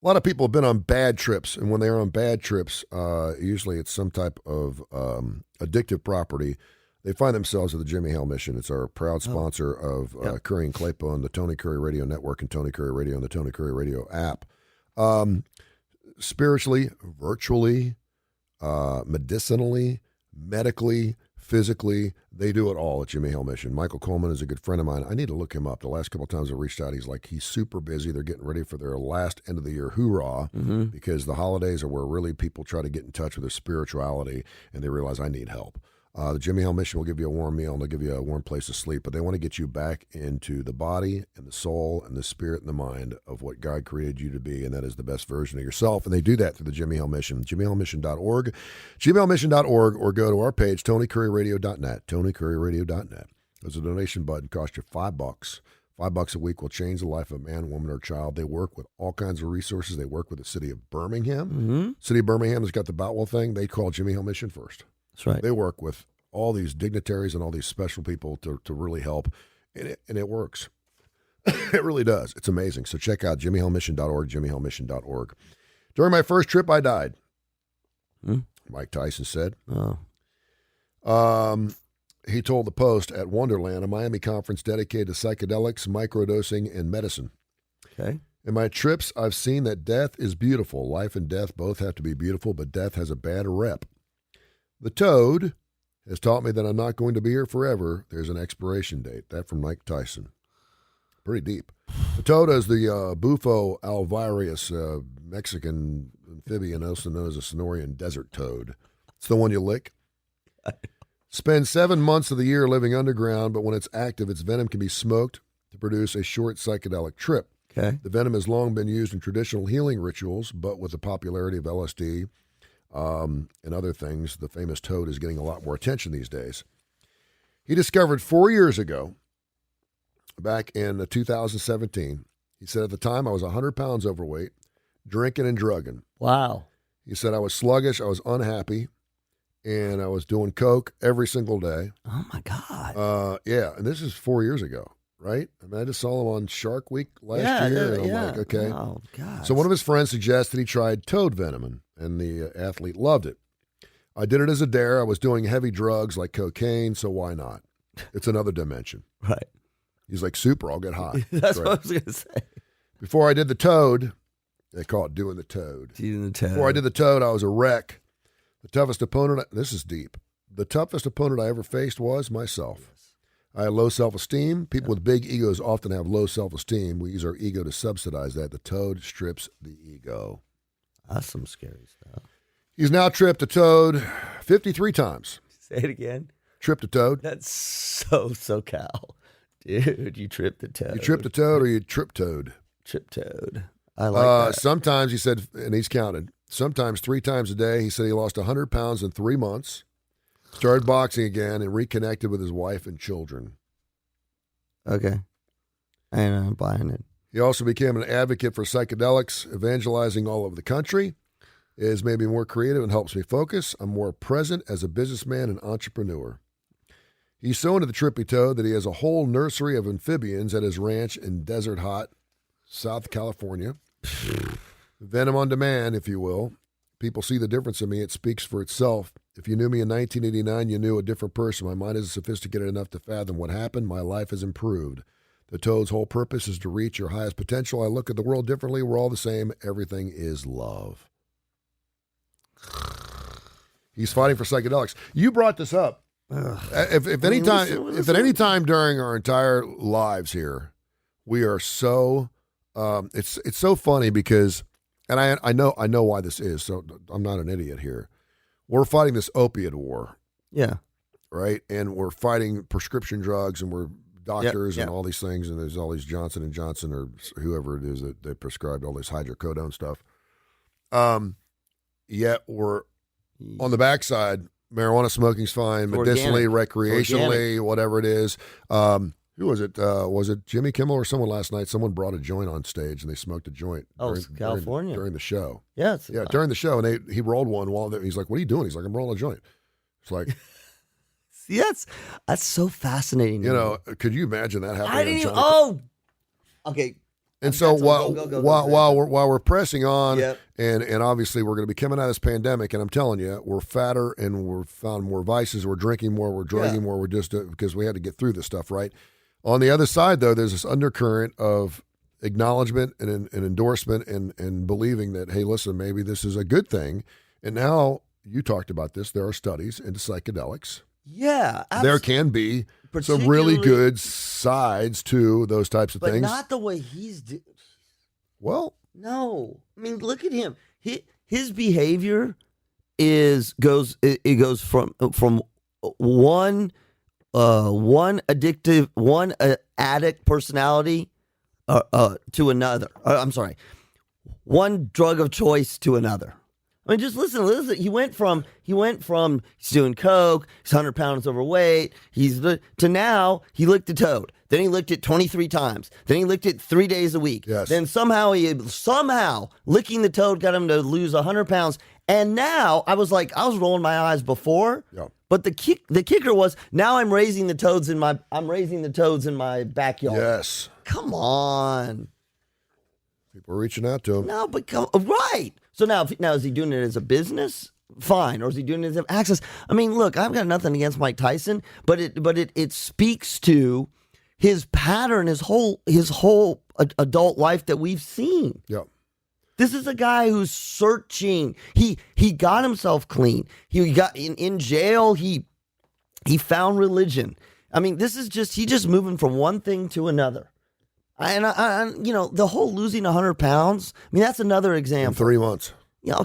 A lot of people have been on bad trips, and when they're on bad trips, usually it's some type of addictive property. They find themselves at the Jimmy Hale Mission. It's our proud sponsor of Kurre and Klapow on the Tony Kurre Radio Network and Tony Kurre Radio and the Tony Kurre Radio app. Spiritually, virtually, medicinally, medically, physically, they do it all at Jimmy Hale Mission. Michael Coleman is a good friend of mine. I need to look him up. The last couple of times I reached out, he's super busy. They're getting ready for their last end of the year hoorah because the holidays are where really people try to get in touch with their spirituality and they realize I need help. The Jimmy Hale Mission will give you a warm meal and they'll give you a warm place to sleep, but they want to get you back into the body and the soul and the spirit and the mind of what God created you to be, and that is the best version of yourself. And they do that through the Jimmy Hale Mission, jimmyhalemission.org, jimmyhalemission.org, or go to our page, TonyCurryRadio.net, TonyCurryRadio.net. There's a donation button, costs you $5. $5 a week will change the life of a man, woman, or child. They work with all kinds of resources. They work with the city of Birmingham. City of Birmingham has got the Boutwell thing. They call Jimmy Hale Mission first. That's right. They work with all these dignitaries and all these special people to really help, and it works. It really does. It's amazing. So check out jimmyhalemission.org, jimmyhalemission.org. During my first trip, I died. Mike Tyson said. He told the Post at Wonderland, a Miami conference dedicated to psychedelics, microdosing, and medicine. Okay. In my trips, I've seen that death is beautiful. Life and death both have to be beautiful, but death has a bad rep. The Toad has taught me that I'm not going to be here forever. There's an expiration date. That from Mike Tyson. Pretty deep. The toad is the Bufo alvarius, Mexican amphibian, also known as a Sonorian desert toad. It's the one you lick. Spends 7 months of the year living underground, but when it's active, its venom can be smoked to produce a short psychedelic trip. Okay. The venom has long been used in traditional healing rituals, but with the popularity of LSD, and other things, the famous toad is getting a lot more attention these days. He discovered 4 years ago, back in 2017, he said at the time I was 100 pounds overweight, drinking and drugging. Wow. He said I was sluggish, I was unhappy, and I was doing coke every single day. Oh, my God. Yeah, and this is 4 years ago, right? I mean, I just saw him on Shark Week last year, and I'm like, okay. Oh, God. So one of his friends suggested he tried toad venom, and the athlete loved it. I did it as a dare. I was doing heavy drugs like cocaine, so why not? It's another dimension. Right. He's like, super, I'll get high. That's what I was going to say. Before I did the toad, they call it doing the toad. Doing the toad. Before I did the toad, I was a wreck. The toughest opponent, this is deep. The toughest opponent I ever faced was myself. Yes. I had low self-esteem. People with big egos often have low self-esteem. We use our ego to subsidize that. The toad strips the ego. That's some scary stuff. He's now tripped a toad 53 times. Say it again. Tripped a toad. That's so Cal. Dude, you tripped the toad. You tripped a toad or you tripped toad? Tripped toad. I like that. Sometimes, he said, and he's counted, sometimes 3 times a day. He said he lost 100 pounds in 3 months, started boxing again, and reconnected with his wife and children. Okay. And I'm buying it. He also became an advocate for psychedelics, evangelizing all over the country. It has made me more creative and helps me focus. I'm more present as a businessman and entrepreneur. He's so into the trippy toad that he has a whole nursery of amphibians at his ranch in desert hot South California. Venom on demand, if you will. People see the difference in me. It speaks for itself. If you knew me in 1989, you knew a different person. My mind is sophisticated enough to fathom what happened. My life has improved. The toad's whole purpose is to reach your highest potential. I look at the world differently. We're all the same. Everything is love. He's fighting for psychedelics. You brought this up. If at any time during our entire lives here, we are so it's so funny because, and I know why this is. So I'm not an idiot here. We're fighting this opiate war. Yeah. Right, and we're fighting prescription drugs, and we're doctors and all these things, and there's all these Johnson & Johnson or whoever it is that they prescribed all this hydrocodone stuff. Yet we're on the backside, marijuana smoking's fine, medicinally, recreationally, whatever it is. Who was it? Was it Jimmy Kimmel or someone last night? Someone brought a joint on stage, and they smoked a joint California. during the show. Yeah. During the show, and he rolled one while he's like, what are you doing? He's like, I'm rolling a joint. It's like... Yes, that's so fascinating. You know, could you imagine that happening? Okay. And so go, while we're pressing on, Yep. and obviously we're going to be coming out of this pandemic, and I'm telling you, we're fatter and we're found more vices, we're drinking more, we're drugging more, we're just because we had to get through this stuff, right? On the other side, though, there's this undercurrent of acknowledgement and endorsement and believing that, hey, listen, maybe this is a good thing. And now you talked about this. There are studies into psychedelics. Yeah, There can be some really good sides to those types of but things. But not the way he's doing. Well, no. I mean, look at him. His behavior goes from one addict personality to another. I'm sorry, one drug of choice to another. I mean, just listen. He went from he's doing coke, he's 100 pounds overweight, to now he licked a toad. Then he licked it 23 times. Then he licked it 3 days a week. Yes. Then somehow licking the toad got him to lose 100 pounds. And now I was rolling my eyes before. Yeah. But the kicker was now I'm raising the toads in my backyard. Yes. Come on. People are reaching out to him. No, but right. So now is he doing it as a business? Fine. Or is he doing it as an access? I mean, look, I've got nothing against Mike Tyson, but it speaks to his pattern, his whole adult life that we've seen. Yeah. This is a guy who's searching. He got himself clean. He got in jail. He found religion. I mean, he's just moving from one thing to another. And the whole losing 100 pounds. I mean, that's another example. In 3 months.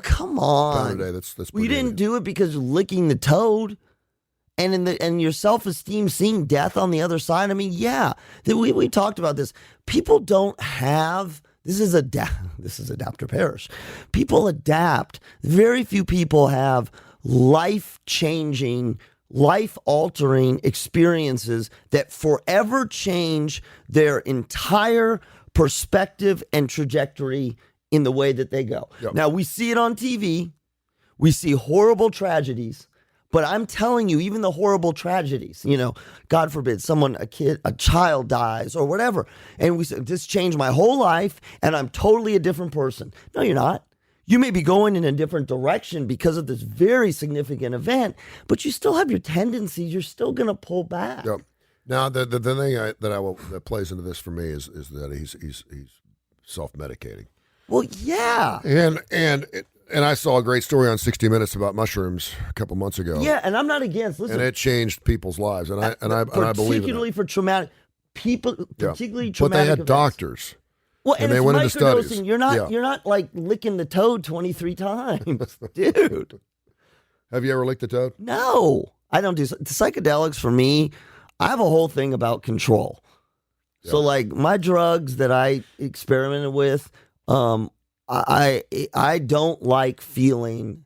Come on. Pound a day. That's you didn't do it because you're licking the toad, and your self-esteem, seeing death on the other side. I mean, yeah, we talked about this. People don't have. This is adapt or perish. People adapt. Very few people have life-changing, life-altering experiences that forever change their entire perspective and trajectory in the way that they go. Yep. Now, we see it on TV. We see horrible tragedies. But I'm telling you, even the horrible tragedies, God forbid, a child dies or whatever. And we say, this changed my whole life and I'm totally a different person. No, you're not. You may be going in a different direction because of this very significant event, but you still have your tendencies. You're still going to pull back. Yep. Now, the thing that plays into this for me is that he's self-medicating. Well, yeah. And I saw a great story on 60 Minutes about mushrooms a couple months ago. Yeah, and I'm not against. Listen, and it changed people's lives, and I believe in it. Particularly for traumatic people, particularly traumatic. But they had events. doctors. Well, and they went into studies. You're not like licking the toad 23 times, dude. Have you ever licked a toad? No, I don't do psychedelics. For me, I have a whole thing about control. Yeah. So, like my drugs that I experimented with, I don't like feling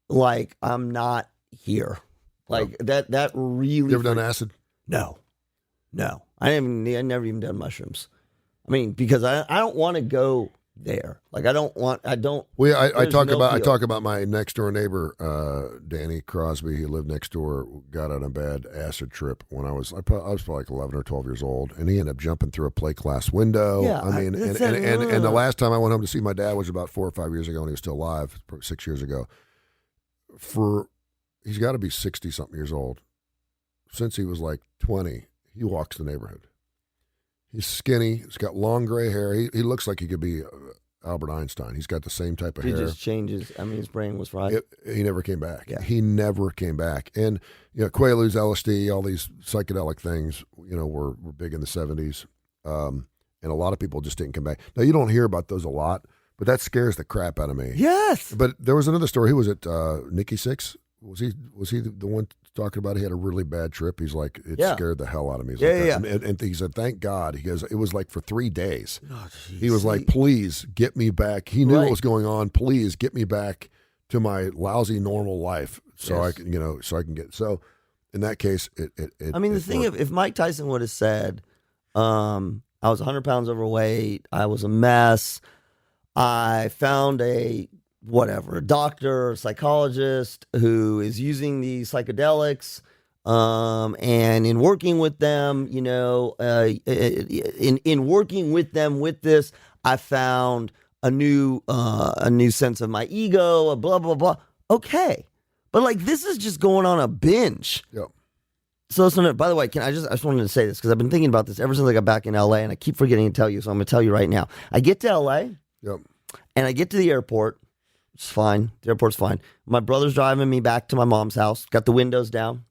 like I'm not here. Like that really. You ever done acid? No. I never even done mushrooms. I mean, because I don't want to go there. Like I don't. Well, I talk about my next door neighbor, Danny Crosby. He lived next door. Got on a bad acid trip when I was probably like 11 or 12 years old, and he ended up jumping through a plate glass window. Yeah, I mean, and the last time I went home to see my dad was about 4 or 5 years ago, and he was still alive, 6 years ago. He's got to be 60 something years old. Since he was like 20, he walks the neighborhood. He's skinny. He's got long gray hair. He looks like he could be Albert Einstein. He's got the same type of hair. He just changes. I mean, his brain was right. He never came back. Yeah. He never came back. And Quaaludes, LSD, all these psychedelic things, were big in the 70s. And a lot of people just didn't come back. Now, you don't hear about those a lot, but that scares the crap out of me. Yes. But there was another story. Who was it? Nikki Sixx? Was he the one talking about he had a really bad trip? He's like, it scared the hell out of me. And he said, thank God. He goes, it was like for 3 days. Oh, he was like, please get me back. He knew what was going on. Please get me back to my lousy normal life so I can, so in that case, I mean, the thing, if Mike Tyson would have said, I was 100 pounds overweight, I was a mess, I found a doctor, a psychologist who is using these psychedelics. And in working with them, in working with them with this, I found a new sense of my ego, blah, blah, blah. Okay. But like, this is just going on a binge. Yep. So listen, by the way, I just wanted to say this because I've been thinking about this ever since I got back in LA, and I keep forgetting to tell you, so I'm going to tell you right now. I get to LA, Yep. and I get to the airport. It's fine. The airport's fine. My brother's driving me back to my mom's house. Got the windows down.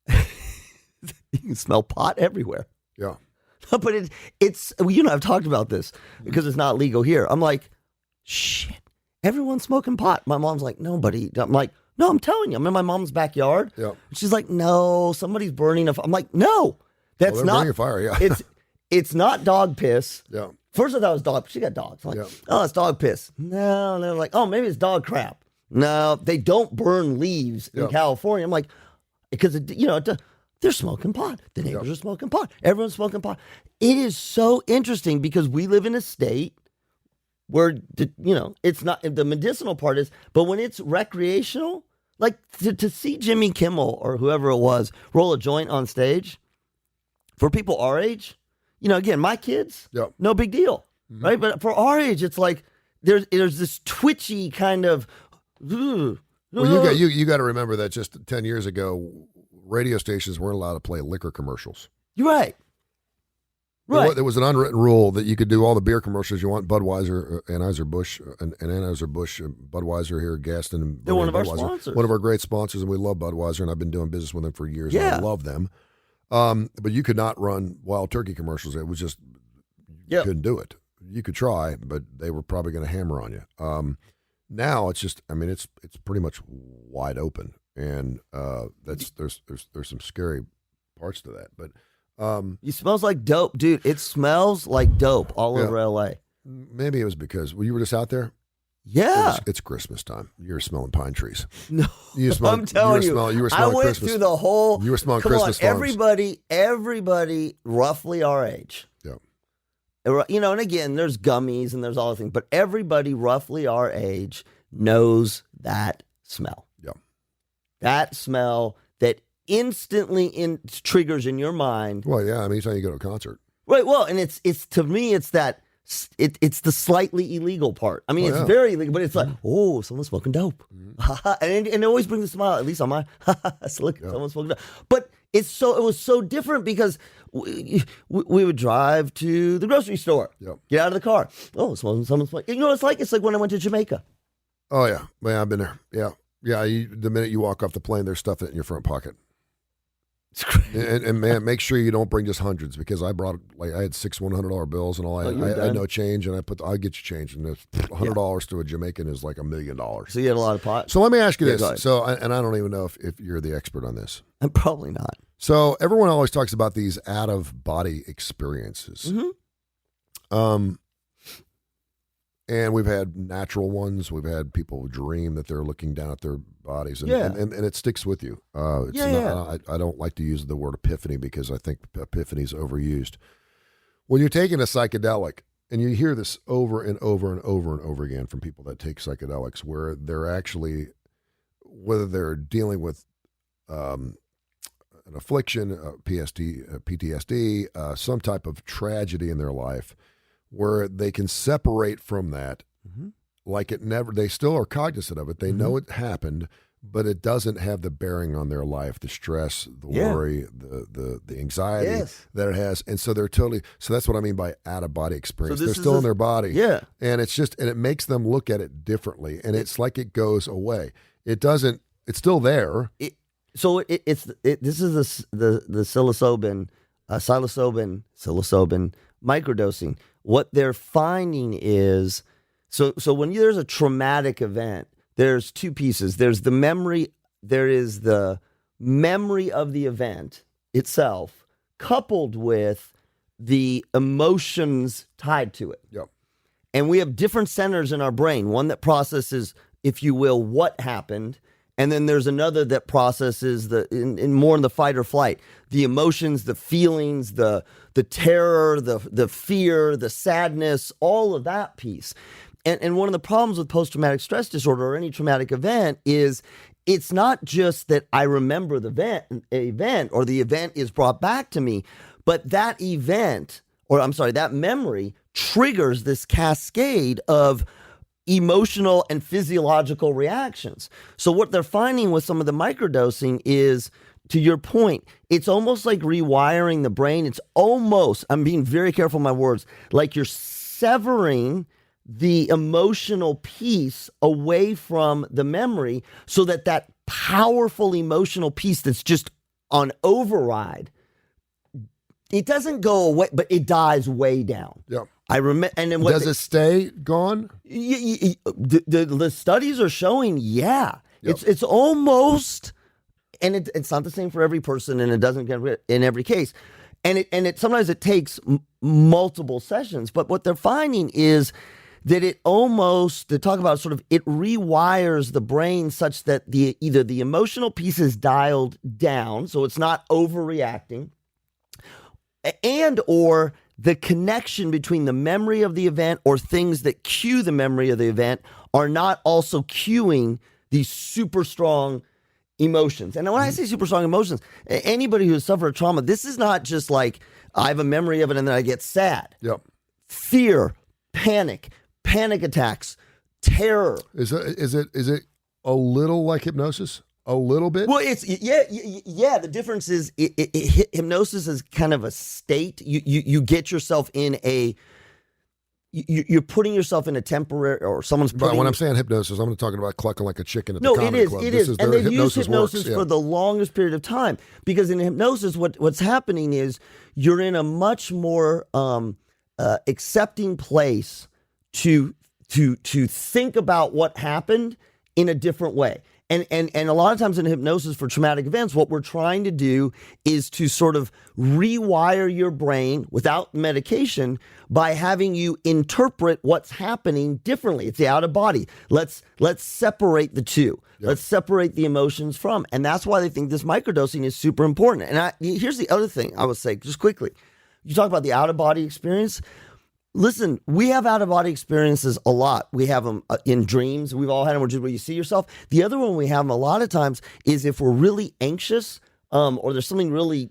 You can smell pot everywhere. Yeah. But it's I've talked about this because it's not legal here. I'm like, shit, everyone's smoking pot. My mom's like, nobody. I'm like, no, I'm telling you, I'm in my mom's backyard. Yeah. She's like, no, somebody's burning a fire. I'm like, no, that's not burning a fire. Yeah. It's not dog piss. Yeah. First I thought it was dog. She got dogs. I'm like, oh, it's dog piss. No, they're like, oh, maybe it's dog crap. No, they don't burn leaves in California. I'm like, because they're smoking pot. The neighbors are smoking pot. Everyone's smoking pot. It is so interesting because we live in a state where it's not the medicinal part is, but when it's recreational, like to see Jimmy Kimmel or whoever it was roll a joint on stage for people our age, again, my kids, no big deal, right? But for our age, it's like there's this twitchy kind of. Well, you got to remember that just 10 years ago, radio stations weren't allowed to play liquor commercials. You're right. Right. There was an unwritten rule that you could do all the beer commercials you want. Budweiser, Anheuser-Busch, and Anheuser-Busch, Budweiser here, Gaston. And they're one of our Budweiser. sponsors. One of our great sponsors, and we love Budweiser, and I've been doing business with them for years, and I love them. But you could not run Wild Turkey commercials. It was just, you couldn't do it. You could try, but they were probably going to hammer on you. Now it's just, it's pretty much wide open, and there's some scary parts to that, but. It smells like dope, dude. It smells like dope all over LA. Maybe it was because you were just out there. Yeah, it's Christmas time. You're smelling pine trees. No, I'm telling you, you were I went Christmas. through the whole. You were smelling Christmas farms. Everybody, roughly our age. Yeah. And again, there's gummies and there's all the things, but everybody roughly our age knows that smell. Yeah. That smell that instantly triggers in your mind. Well, yeah. Anytime you go to a concert, right? Well, and it's to me, it's that it's the slightly illegal part. It's very illegal, but it's like, oh, someone's smoking dope, and it always brings a smile. At least on my look, someone's smoking dope. But it was so different because we would drive to the grocery store, get out of the car. Oh, someone's smoking. It's like when I went to Jamaica. Oh yeah, I've been there. Yeah. The minute you walk off the plane, there's stuff in your front pocket. It's crazy. And man, make sure you don't bring just hundreds, because I had 6 $100 bills and all. I had no change, and I'll get you change, and $100 to a Jamaican is like $1 million. So you had a lot of pot. So let me ask you this. So I don't even know if you're the expert on this. I'm probably not. So everyone always talks about these out of body experiences. Mm-hmm. And we've had natural ones. We've had people dream that they're looking down at their bodies, and it sticks with you. I don't like to use the word epiphany because I think epiphany is overused. When you're taking a psychedelic, and you hear this over and over and over and over again from people that take psychedelics, where they're actually, whether they're dealing with an affliction, PTSD, some type of tragedy in their life, where they can separate from that, like it never. They still are cognizant of it. They know it happened, but it doesn't have the bearing on their life, the stress, the worry, the anxiety that it has, and so they're totally. So that's what I mean by out of body experience. So they're still in their body, and it's just, and it makes them look at it differently, and it's like it goes away. It doesn't. It's still there. This is the psilocybin microdosing. What they're finding is, so when there's a traumatic event, there's two pieces. There's the memory. There is the memory of the event itself, coupled with the emotions tied to it. Yep. And we have different centers in our brain. One that processes, if you will, what happened. And then there's another that processes in more in the fight or flight, the emotions, the feelings, the terror, the fear, the sadness, all of that piece. And one of the problems with post-traumatic stress disorder or any traumatic event is it's not just that I remember the event or the event is brought back to me, but that event, or I'm sorry, that memory triggers this cascade of emotional and physiological reactions. So what they're finding with some of the microdosing is, to your point, it's almost like rewiring the brain. It's almost, I'm being very careful with my words, like you're severing the emotional piece away from the memory so that that powerful emotional piece that's just on override, it doesn't go away, but it dies way down. Yeah. I remember, and then does it stay gone? The studies are showing, yeah, Yep. it's almost, and it's not the same for every person, and it doesn't get rid in every case, and it sometimes it takes multiple sessions. But what they're finding is that it almost, they talk about sort of, it rewires the brain such that either the emotional piece is dialed down, so it's not overreacting, and or the connection between the memory of the event or things that cue the memory of the event are not also cueing these super strong emotions. And when I say super strong emotions, anybody who has suffered trauma, this is not just like I have a memory of it and then I get sad. Yep. Fear, panic attacks, terror. Is it a little like hypnosis? A little bit? Well, it's yeah. The difference is hypnosis is kind of a state. You get yourself in a. You're putting yourself in a temporary, or someone's putting. But when I'm saying hypnosis, I'm not talking about clucking like a chicken at the No, comedy club. it This is, their and they've used hypnosis works, for the longest period of time, because in hypnosis, what's happening is you're in a much more accepting place to think about what happened in a different way. And a lot of times in hypnosis for traumatic events, what we're trying to do is to sort of rewire your brain without medication by having you interpret what's happening differently. It's the out of body. Let's separate the two. Yep. Let's separate the emotions from. And that's why they think this microdosing is super important. And here's the other thing I would say, just quickly. You talk about the out of body experience. Listen, we have out-of-body experiences a lot. We have them in dreams. We've all had them where you see yourself. The other one we have them a lot of times is if we're really anxious or there's something really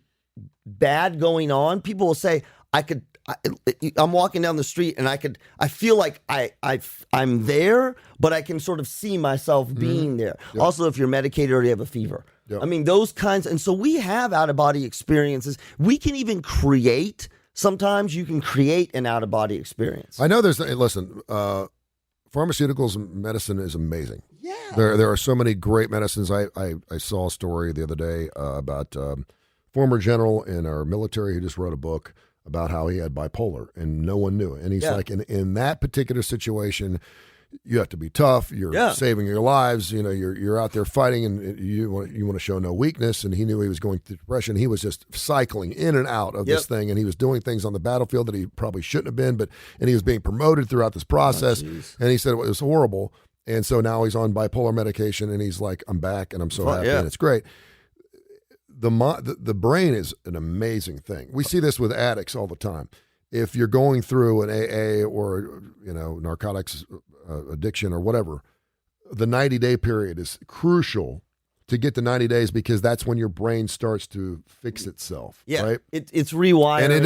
bad going on, people will say, I'm walking down the street and I feel like I'm there, but I can sort of see myself being there. Yep. Also, if you're medicated or you have a fever. Yep. I mean, those kinds. And so we have out-of-body experiences. We can even create. Sometimes you can create an out-of-body experience. I know listen, pharmaceuticals and medicine is amazing. Yeah. There are so many great medicines. I saw a story the other day about former general in our military who just wrote a book about how he had bipolar and no one knew it. And he's like, in that particular situation, you have to be tough. You're saving your lives. You know, you're out there fighting, and you want to show no weakness. And he knew he was going through depression. He was just cycling in and out of this thing, and he was doing things on the battlefield that he probably shouldn't have been. And he was being promoted throughout this process. And he said it was horrible. And so now he's on bipolar medication, and he's like, "I'm back, and I'm so happy, and it's great." The brain is an amazing thing. We see this with addicts all the time. If you're going through an AA or narcotics addiction or whatever, the 90-day period is crucial to get to 90 days because that's when your brain starts to fix itself. Yeah, right. It's rewiring, and it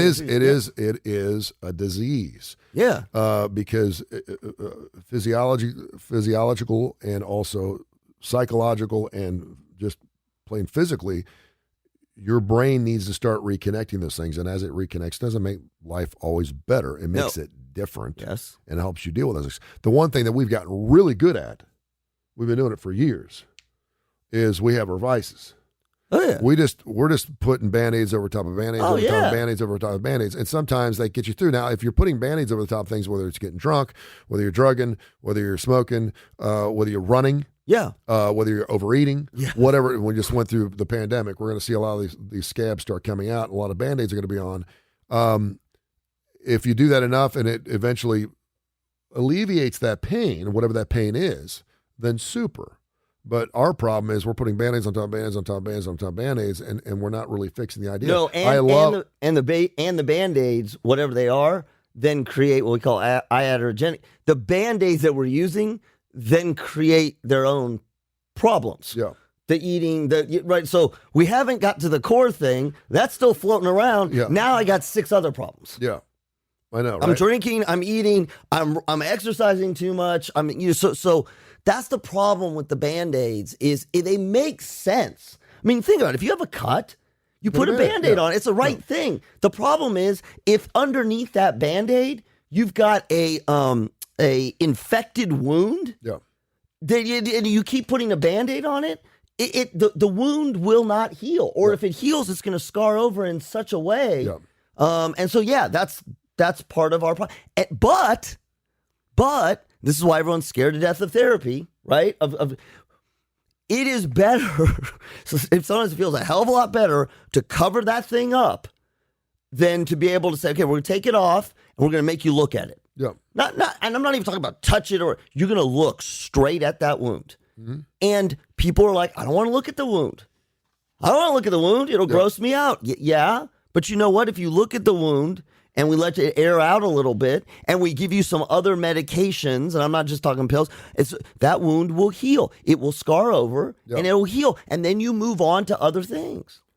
is a disease. Yeah, because physiological and also psychological and just plain physically, your brain needs to start reconnecting those things. And as it reconnects, it doesn't make life always better. It makes it different. Yes. And helps you deal with those. The one thing that we've gotten really good at, we've been doing it for years, is we have our vices. Oh, yeah. We're just putting Band-Aids over top of Band-Aids over top of Band-Aids over top of Band-Aids. And sometimes they get you through. Now, if you're putting Band-Aids over the top of things, whether it's getting drunk, whether you're drugging, whether you're smoking, whether you're running, whether you're overeating, whatever. We just went through the pandemic. We're going to see a lot of these scabs start coming out. And a lot of Band-Aids are going to be on. If you do that enough and it eventually alleviates that pain, whatever that pain is, then super. But our problem is we're putting Band-Aids on top of Band-Aids on top of Band-Aids on top of Band-Aids, and we're not really fixing the idea. No, and the Band-Aids, whatever they are, then create what we call iatrogenic. The Band-Aids that we're using then create their own problems. Yeah. The eating, right? So we haven't got to the core thing. That's still floating around. Yeah. Now I got 6 other problems. Yeah. I know, right? I'm drinking, I'm eating, I'm exercising too much. So that's the problem with the Band-Aids is they make sense. I mean, think about it. If you have a cut, you put a Band-Aid on. It's the right thing. The problem is if underneath that Band-Aid you've got a infected wound, and you keep putting a Band-Aid on it, the wound will not heal. Or if it heals, it's going to scar over in such a way. And so that's part of our problem. But this is why everyone's scared to death of therapy, right? It is better. So sometimes it feels a hell of a lot better to cover that thing up than to be able to say, okay, we're going to take it off and we're going to make you look at it. And I'm not even talking about touch it, or you're going to look straight at that wound. And people are like, I don't want to look at the wound. I don't want to look at the wound. It'll gross me out. Yeah. But you know what? If you look at the wound and we let it air out a little bit and we give you some other medications, and I'm not just talking pills, that wound will heal. It will scar over and it will heal. And then you move on to other things.